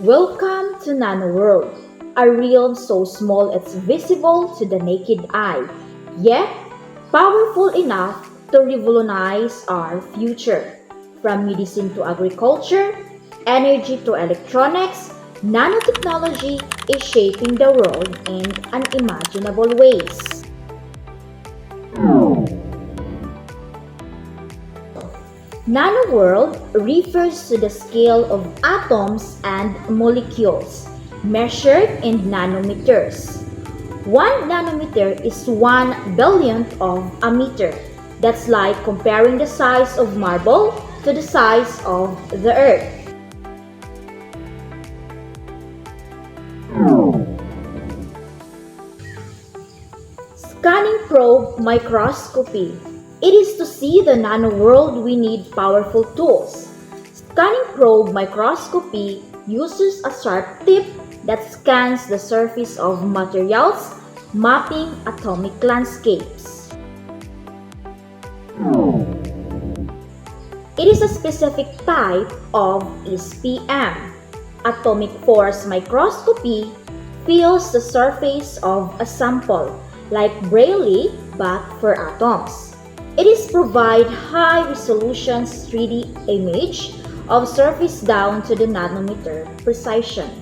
Welcome to Nano World, a realm so small it's visible to the naked eye, yet powerful enough to revolutionize our future. From medicine to agriculture, energy to electronics, nanotechnology is shaping the world in unimaginable ways. Nano World refers to the scale of atoms and molecules, measured in nanometers. 1 nanometer is 1 billionth of a meter. That's like comparing the size of marble to the size of the Earth. Scanning probe microscopy. It is to see the nano world we need powerful tools. Scanning probe microscopy uses a sharp tip that scans the surface of materials, mapping atomic landscapes. It is a specific type of SPM. Atomic force microscopy feels the surface of a sample, like Braille but for atoms. It is provide high-resolution 3D image of surface down to the nanometer precision.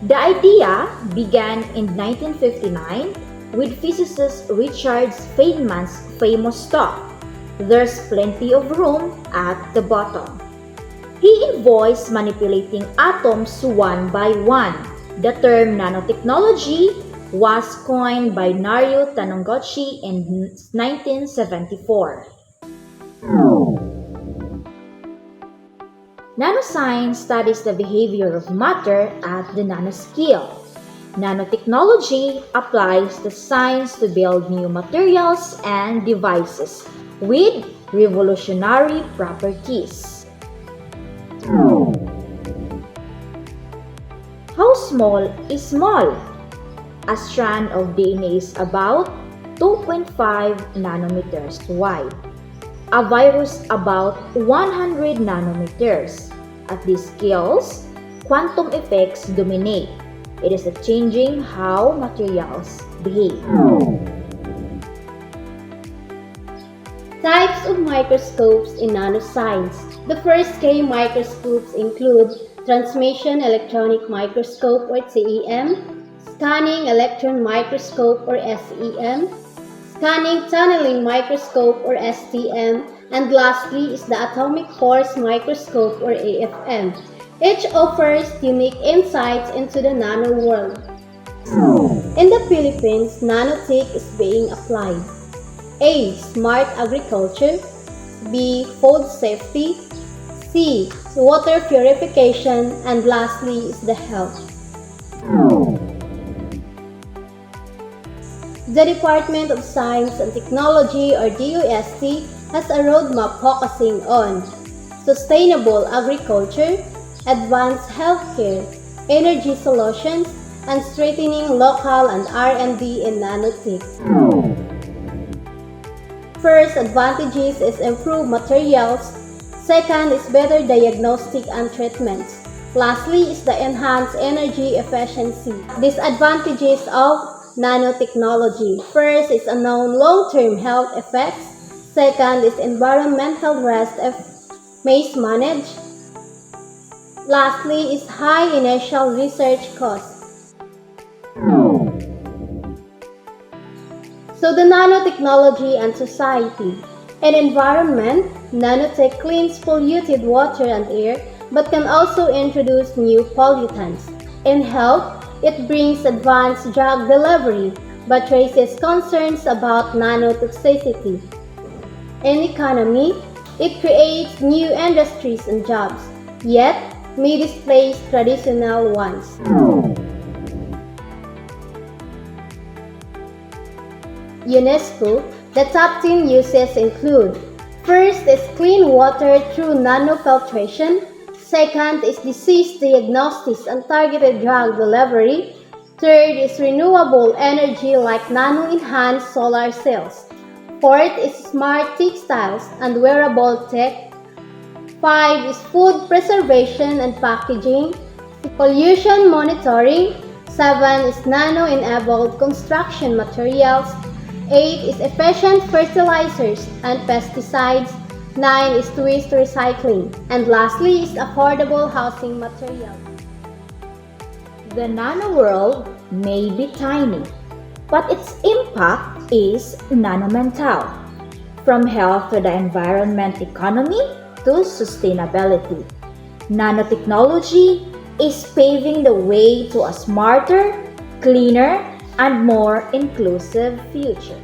The idea began in 1959 with physicist Richard Feynman's famous talk, "There's plenty of room at the bottom." He invoiced manipulating atoms one by one. The term nanotechnology was coined by Nario Tanongochi in 1974. Nanoscience studies the behavior of matter at the nanoscale. Nanotechnology applies the science to build new materials and devices with revolutionary properties. How small is small? A strand of DNA is about 2.5 nanometers wide. A virus about 100 nanometers. At these scales, quantum effects dominate. It is changing how materials behave. Types of microscopes in nanoscience. The first K microscopes include transmission electronic microscope or TEM, scanning electron microscope or SEM, scanning tunneling microscope or STM, and lastly is the atomic force microscope or AFM. Each offers unique insights into the nano world. In the Philippines, nanotech is being applied. A. Smart agriculture. B. Food safety. C. Water purification, and lastly is the health. The Department of Science and Technology or DOST has a roadmap focusing on sustainable agriculture, advanced healthcare, energy solutions, and strengthening local and R&D in nanotech. First advantages is improved materials. Second is better diagnostic and treatments. Lastly is the enhanced energy efficiency. Disadvantages of nanotechnology. First is unknown long-term health effects. Second is environmental risk if mismanaged. Lastly is high initial research costs. So the nanotechnology and society. In environment, nanotech cleans polluted water and air, but can also introduce new pollutants. In health, it brings advanced drug delivery, but raises concerns about nanotoxicity. In economy, it creates new industries and jobs, yet may displace traditional ones. UNESCO, the top 10 uses include: first is clean water through nanofiltration, second is disease diagnosis and targeted drug delivery, third is renewable energy like nano-enhanced solar cells, Fourth is smart textiles and wearable tech. 5 is food preservation and packaging, pollution monitoring. 7 is nano-enabled construction materials. 8 is efficient fertilizers and pesticides. 9 is waste recycling. And lastly is affordable housing materials. The Nano World may be tiny, but its impact is monumental. From health to the environment economy to sustainability, nanotechnology is paving the way to a smarter, cleaner, and more inclusive future.